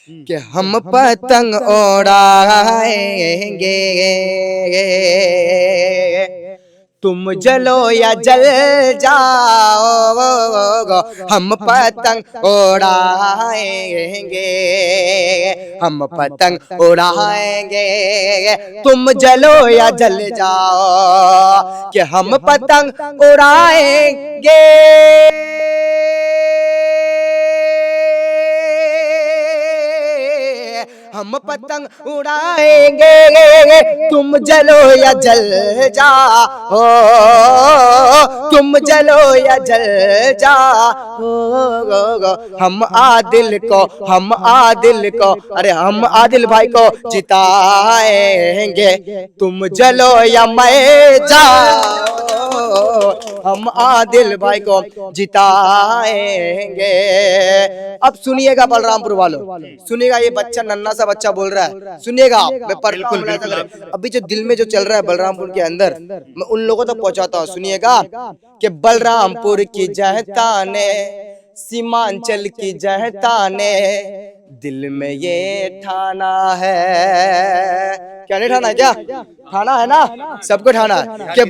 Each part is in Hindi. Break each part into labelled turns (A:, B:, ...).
A: कि हम पतंग उड़ाएंगे, तुम जलो या जल जाओ, हम पतंग उड़ाएंगे, हम पतंग उड़ाएंगे, तुम जलो या जल जाओ, कि हम पतंग उड़ाएंगे। हम पतंग उड़ाएंगे, तुम जलो या जल जाओ, तुम जलो या जल जाओ। हम आदिल को, अरे हम आदिल भाई को जिताएंगे, तुम जलो या मैं जाओ, हम आदिल भाई को जिताएंगे। अब सुनिएगा बलरामपुर वालों, सुनिएगा, ये बच्चा नन्हा सा बच्चा बोल रहा है, सुनिएगा आप। मैं पढ़ता हूं, अभी जो दिल में जो चल रहा है बलरामपुर के अंदर, मैं उन लोगों तक पहुंचाता हूँ। सुनिएगा कि बलरामपुर की जहता ने, सीमांचल की जहता ने, दिल में ये ठाना है, क्या नहीं ठाना है, क्या ठाना है ना, सबको ठाना है कि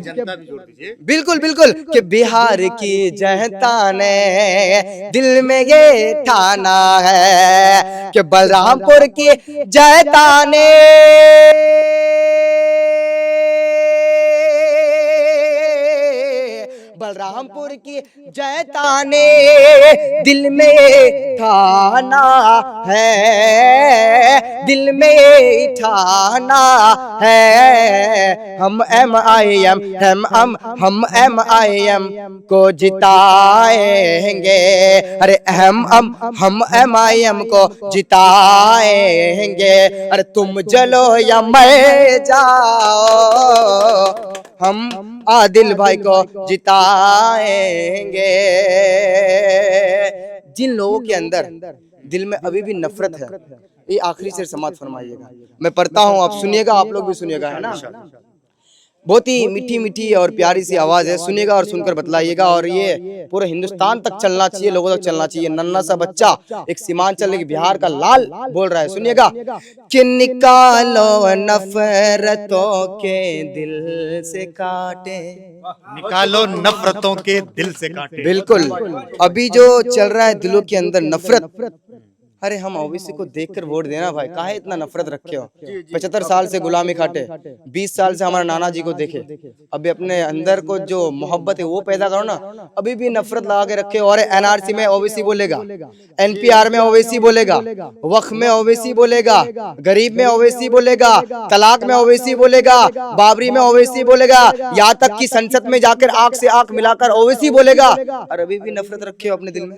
A: बिल्कुल बिल्कुल, कि बिहार की जनता ने दिल में ये ठाना है, कि बलरामपुर की जनता ने बलरामपुर की जनता ने दिल में ठाना है, दिल में ठाना है। हम MIM हम MIM को जिताएंगे, अरे हम MIM को जिताएंगे, अरे तुम जलो या मैं जाओ, हम आदिल भाई को जिताएंगे। जिन लोगों के अंदर दिल में अभी भी नफरत है, ये आखिरी से समाप्त फरमाइएगा। मैं पढ़ता हूँ, आप सुनिएगा, आप लोग भी सुनिएगा, है ना। बहुत ही मीठी मीठी और प्यारी सी आवाज है, सुनिएगा और सुनकर बतलाइएगा। और ये पूरे हिंदुस्तान तक चलना चाहिए, लोगों तक चलना चाहिए। नन्हा सा बच्चा एक सीमांचल एक बिहार का लाल बोल रहा है, सुनिएगा कि निकालो नफरतों के दिल से काटे,
B: निकालो नफरतों के दिल से काटे।
A: बिल्कुल, अभी जो चल रहा है दिलों के अंदर नफरत, अरे हम ओबीसी को देखकर वोट देना भाई, काहे इतना नफरत रखे हो। 75 साल से गुलामी काटे, 20 साल से हमारे नाना जी को देखे, अभी अपने अंदर को जो मोहब्बत है वो पैदा करो ना। अभी भी नफरत लगा के रखे हो। और NRC में ओबीसी बोलेगा, NPR में ओबीसी बोलेगा, वक्फ में ओबीसी बोलेगा, गरीब में ओबीसी बोलेगा, तलाक में ओबीसी बोलेगा, बाबरी में ओबीसी बोलेगा, यहाँ तक कि संसद में जाकर आंख से आंख मिलाकर ओबीसी बोलेगा। और अभी भी नफरत रखे हो अपने दिल में,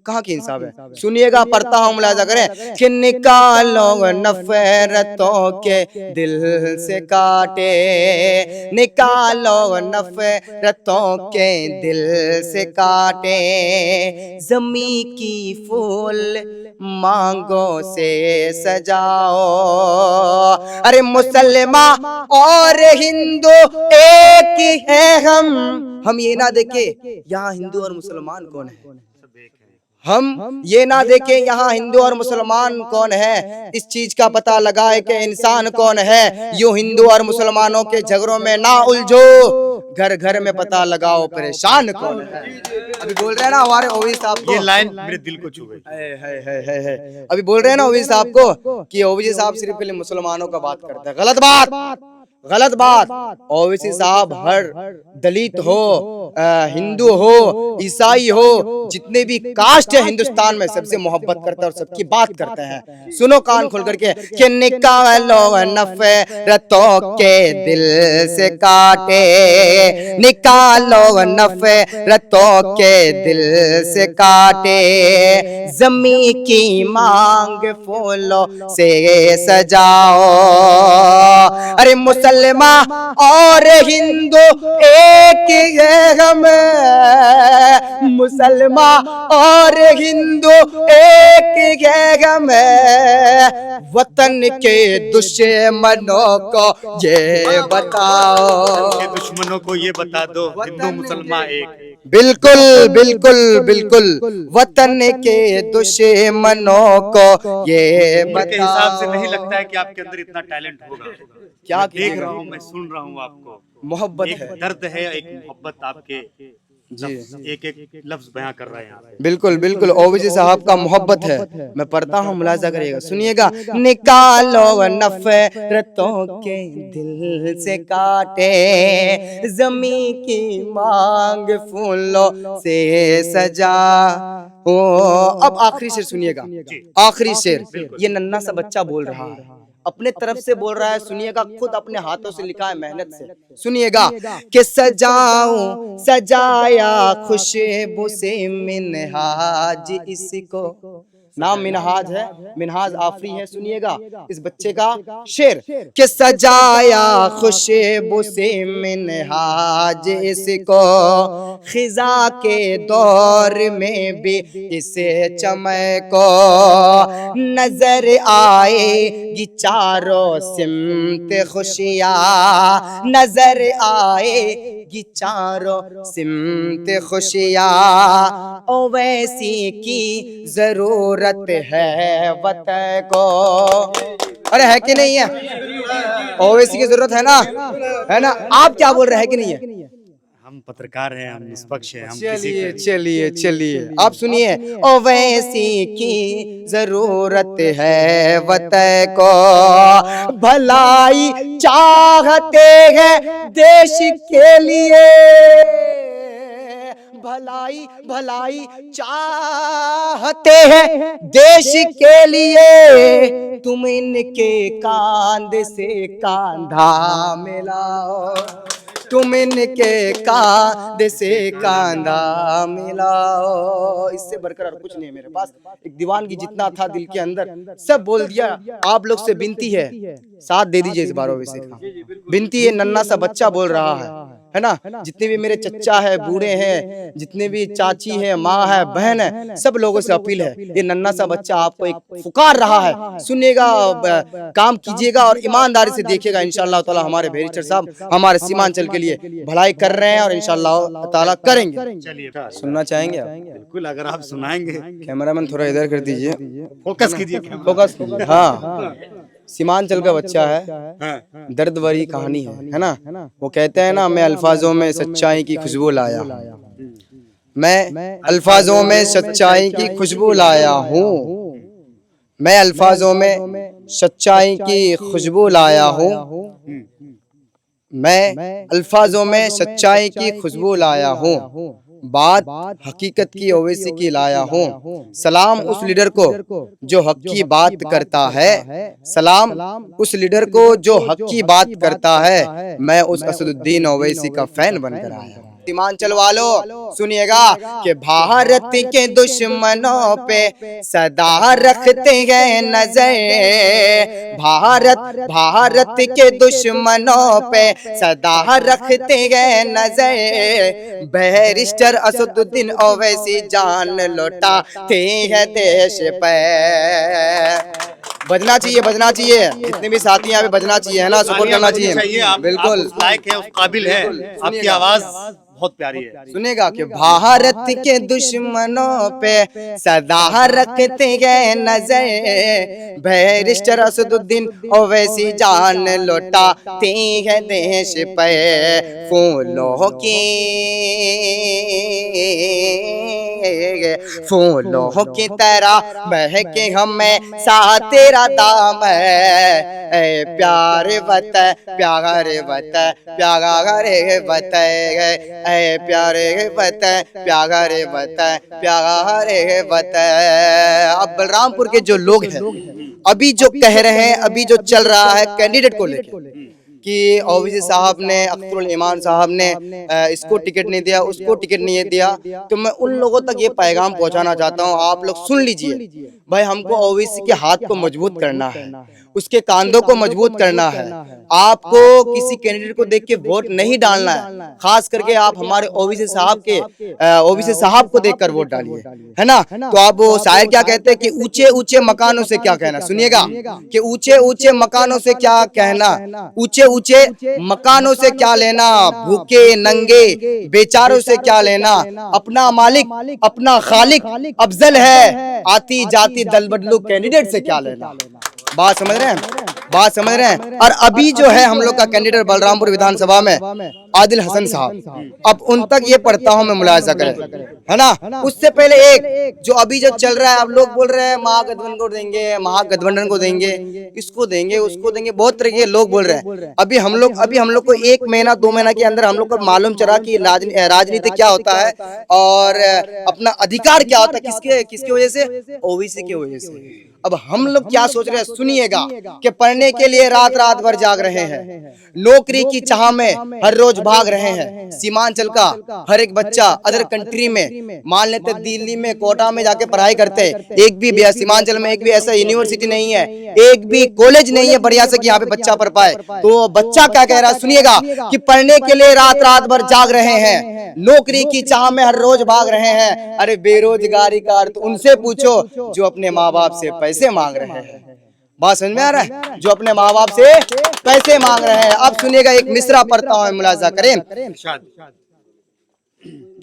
A: कहाँ की इंसाफ है। सुनिएगा, पढ़ता हूँ, मुलाजा करें कि निकालो नफरतों के दिल से काटे, निकालो नफरतों के दिल से काटे, जमी की फूल मांगों से सजाओ, अरे मुसलमान और हिंदू एक ही है हम ये ना देखे यहाँ हिंदू और मुसलमान कौन है, हम ये ना देखें यहाँ हिंदू और मुसलमान कौन है, इस चीज का पता लगाए कि इंसान कौन है। यूं हिंदू और मुसलमानों के झगड़ों में ना उलझो, घर घर में पता लगाओ परेशान कौन है। अभी बोल रहे हैं ना हमारे ओवैसी साहब को,
B: ये लाइन मेरे दिल को छू गई।
A: है। अभी बोल रहे हैं ना ओवैसी साहब को कि ओवैसी साहब सिर्फ के लिए मुसलमानों का बात करते हैं। गलत बात, गलत बात। ओवैसी साहब हर दलित हो, हिंदू हो, ईसाई हो, जितने भी कास्ट है हिंदुस्तान में, सबसे मोहब्बत करते हैं और सबकी बात करते हैं। सुनो कान खोल करके कि निकालो नफरतों के दिल से काटे, निकालो नफरतों के दिल से काटे, जमी की मांग फूलों से सजाओ, अरे मुसलमान और हिंदू एक है हम, मुसलमान और हिंदू एक है हम, वतन के दुश्मनों को ये बताओ,
B: दुश्मनों को ये बता दो, हिंदू मुसलमान एक।
A: बिल्कुल बिल्कुल बिल्कुल, वतन के दुश्मनों को ये
B: उम्र के हिसाब से
A: बताओ।
B: नहीं लगता है कि आपके अंदर इतना टैलेंट होगा।
A: क्या
B: मैं देख
A: कीजिएगा?
B: रहा हूँ, मैं सुन रहा हूँ आपको।
A: मोहब्बत
B: एक
A: है
B: दर्द है, एक मोहब्बत आपके
A: जी।
B: एक एक लफ्ज बयां कर रहा है यहाँ पे।
A: बिल्कुल बिल्कुल, ओवैसी साहब का मोहब्बत है। मैं पढ़ता हूँ, मुलाजा करिएगा, सुनिएगा। निकालो नफरतों के दिल से काटे, जमी की मांग फूलों से सजा। ओ, अब आखिरी शेर सुनिएगा, आखिरी शेर। ये नन्हा सा बच्चा बोल रहा है, अपने तरफ से बोल रहा है, सुनिएगा, खुद अपने हाथों से लिखा है, मेहनत से। सुनिएगा कि सजाऊं सजाया खुशबू से मिनहाज इसको, नाम मिनहाज है, मिनहाज आफरी है। सुनिएगा इस बच्चे का शेर कि सजाया खुशबू से मिनहाज इसको, खिजा के दौर में भी इसे चमको, नजर आएगी चारों सिमत खुशियाँ, नजर आएगी चारों सिमत खुशियाँ, ओवैसी की जरूरत है वतन को। अरे है कि नहीं है? ओवैसी की जरूरत है ना? आप क्या बोल रहे हैं कि नहीं है?
B: हम पत्रकार हैं, हम निष्पक्ष हैं, हम किसी
A: चलिए
B: के
A: चलिए चलिए, आप सुनिए। ओवैसी की जरूरत है वतन को, भलाई चाहते हैं देश के लिए, भलाई भलाई चाहते हैं देश के लिए, तुम इनके कांधे से कांधा मिलाओ, तुम इनके कांधे से कांधा मिलाओ। इससे बढ़कर और कुछ नहीं है मेरे पास। एक दीवानगी जितना था दिल के अंदर सब बोल दिया। आप लोग से विनती है, साथ दे दीजिए इस बार ओवैसी का। विनती है, नन्हा सा बच्चा बोल रहा है ना? जितने भी मेरे चच्चा है, बूढ़े हैं, जितने भी चाची है, माँ है, बहन है, सब लोगों से अपील है, ये नन्हा सा बच्चा आपको एक पुकार रहा है, सुनिएगा, काम कीजिएगा और ईमानदारी से देखिएगा। इंशाअल्लाह ताला हमारे भेरीचर साहब हमारे सीमांचल के लिए भलाई कर रहे हैं और इंशाअल्लाह ताला करेंगे।
B: चलिए
A: सुनना चाहेंगे आप?
B: बिल्कुल, अगर आप सुनाएंगे।
A: कैमरामैन थोड़ा इधर कर दीजिए,
B: फोकस कीजिए,
A: फोकस कीजिए। हाँ, सीमांचल का बच्चा है,
B: हाँ।
A: दर्द भरी कहानी है ना? वो कहते हैं ना, मैं अल्फाजों में सच्चाई की खुशबू लाया हूँ, मैं अल्फाजों में सच्चाई की खुशबू लाया हूँ, मैं अल्फाजों में सच्चाई की खुशबू लाया हूँ, मैं अल्फाजों में सच्चाई की खुशबू लाया हूँ, बात हकीकत की ओवैसी की लाया हूँ। सलाम उस लीडर को जो हक की बात करता है, सलाम उस लीडर को जो हक की बात करता है, मैं उस असदुद्दीन ओवैसी का फैन बनकर आया। सीमांचल वालों सुनिएगा कि भारत के दुश्मनों पे सदा रखते हैं नजर, भारत के दुश्मनों पे सदा रखते हैं नजर, बैरिस्टर असदुद्दीन ओवैसी जान लौटाते हैं देश पे। बजना चाहिए, बजना चाहिए, जितने भी साथी यहाँ पे बजना चाहिए, है ना? सपोर्ट करना चाहिए। बिल्कुल,
B: आप लायक है, उस काबिल है, आपकी आवाज बहुत प्यारी है।
A: सुनेगा कि भारत के दुश्मनों पे सदा रखते हैं नजर, बैरिस्टर असदुद्दीन ओवैसी जान लौटाते हैं देश पे, फूलों की फूलों की तरह महके हमें सा तेरा दाम है, ऐ प्यार वतन प्यारे वतन प्यारे वतन, ऐ प्यारे वतन प्यारे वतन प्यारे वतन। अब बलरामपुर के जो लोग हैं, अभी जो कह रहे हैं, अभी जो चल रहा है कैंडिडेट को लेकर कि ओवैसी साहब ने, अख्तरुल ईमान साहब ने इसको टिकट नहीं दिया, उसको टिकट नहीं दिया, तो मैं उन लोगों तक ये पैगाम पहुंचाना चाहता हूं, आप लोग सुन लीजिए भाई, हमको ओवैसी के हाथ को मजबूत करना है, उसके कांधों को मजबूत करना है। आपको किसी कैंडिडेट को देख के वोट नहीं डालना है, खास करके आप हमारे ओवैसी साहब को देखकर वोट डालिए, है ना? तो आप वो शायर क्या कहते हैं कि ऊंचे ऊंचे मकानों से क्या कहना, सुनिएगा कि ऊंचे ऊंचे मकानों से क्या कहना, ऊंचे ऊंचे मकानों से क्या लेना, भूखे नंगे बेचारों से क्या लेना, अपना मालिक अपना खालिक अफजल है, आती जाती दल बदलू कैंडिडेट से क्या लेना। बात समझ रहे हैं, बात समझ रहे हैं। और अभी जो है हम लोग का कैंडिडेट बलरामपुर विधानसभा में आदिल हसन साहब, अब उन तक ये पढ़ता हूं मैं, मुलाहिजा करें, है ना। उससे पहले एक जो अभी जो चल रहा है, अब लोग बोल रहे हैं महागठबंधन को देंगे, महागठबंधन को देंगे, इसको देंगे उसको देंगे, बहुत तरह के लोग बोल रहे हैं। अभी हम लोग को 1 महीना 2 महीना के अंदर हम लोग को मालूम चला कि राजनीति क्या होता है और अपना अधिकार क्या होता है, किसकी वजह से, ओबीसी की वजह से। अब हम लोग क्या सोच रहे हैं, सुनिएगा कि पढ़ने के लिए रात रात भर जाग रहे हैं, नौकरी की चाह में हर रोज भाग रहे हैं। सीमांचल का हर एक बच्चा अदर कंट्री में, मान लेते दिल्ली में कोटा में जाके पढ़ाई करते, एक भी सीमांचल में एक भी ऐसा यूनिवर्सिटी नहीं है, एक भी कॉलेज नहीं है बढ़िया से कि यहाँ पे बच्चा पढ़ पाए। तो बच्चा क्या कह रहा है, सुनिएगा कि पढ़ने के लिए रात रात भर जाग रहे हैं, नौकरी की चाह में हर रोज भाग रहे हैं। अरे बेरोजगारी का अर्थ उनसे पूछो जो अपने माँ बाप से पैसे मांग रहे हैं। बात समझ में आ रहा है, जो अपने माँ बाप से पैसे मांग रहे हैं। अब सुनिएगा, एक मिसरा पढ़ता हूं, मुलाजा करें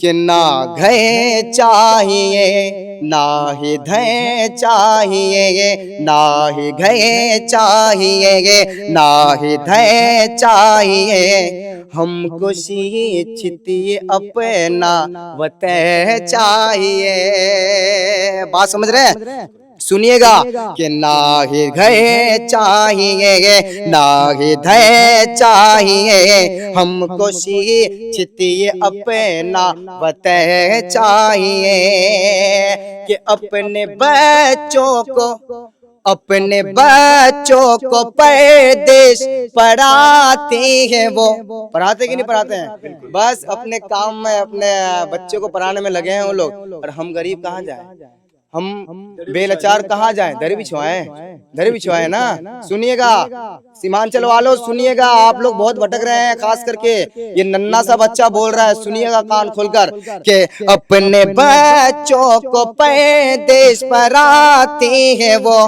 A: कि ना घए चाहिए ना ही धय चाहिए, ना ही घए चाहिए ना ही धय चाहिए, हमको शीछितिए अपना वतह चाहिए। बात समझ रहे हैं, सुनिएगा कि ना ही घए चाहिए ना ही धय चाहिए, हमको शीछितिए अपना वतह चाहिए, कि अपने बच्चों को परदेश पढ़ाते हैं। वो पढ़ाते कि नहीं पढ़ाते हैं, बस अपने काम में अपने बच्चों को पढ़ाने में लगे हैं वो लोग। और हम गरीब कहाँ जाए, हम बेलाचार कहाँ जाएं, दर बिछवाए ना। सुनिएगा सीमांचल वालों, सुनिएगा, आप लोग बहुत भटक रहे हैं, खास करके ये नन्ना सा बच्चा बोल रहा है, सुनिएगा कान खोलकर कि अपने बच्चों को परदेश पढ़ाते हैं, वो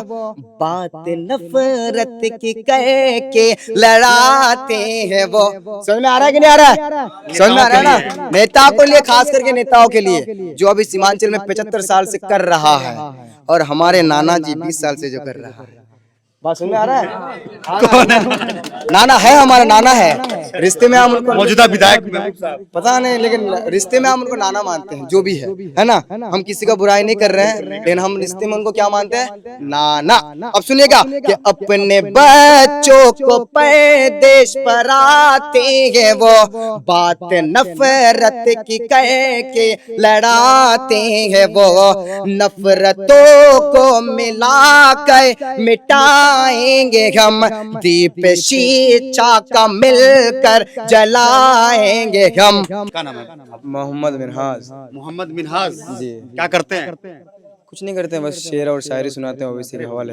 A: बात नफरत की कह के लड़ाते हैं। वो समझ में आ रहा है कि नहीं आ रहा है, समझ में आ रहा है ना। नेताओं के लिए, खास करके नेताओं के लिए जो अभी सीमांचल में 75 साल से कर रहा है, और हमारे नाना जी 20 साल से जो कर रहा है। बात समझ में आ रहा है, कौन है नाना, है हमारा नाना है, रिश्ते में हम उनको
B: मौजूदा विधायक
A: पता नहीं, लेकिन रिश्ते में हम उनको नाना मानते हैं, जो भी है ना। हम किसी का बुराई नहीं कर रहे हैं, लेकिन हम रिश्ते में उनको क्या मानते हैं, नाना। अब सुनिएगा कि अपने बच्चों को परदेश पढ़ाते हैं, वो बात नफरत की कह के लड़ाते हैं, वो नफरतों को मिलाकर मिटाएंगे हम, दीप शीशा का मिलकर जलाएंगे हम।
B: क्या नाम है?
A: मोहम्मद मिनहाज।
B: मोहम्मद मिनहाज
A: जी।
B: क्या करते हैं?
A: कुछ नहीं करते हैं, बस शेर और शायरी सुनाते हैं ओवैसी के हवाले।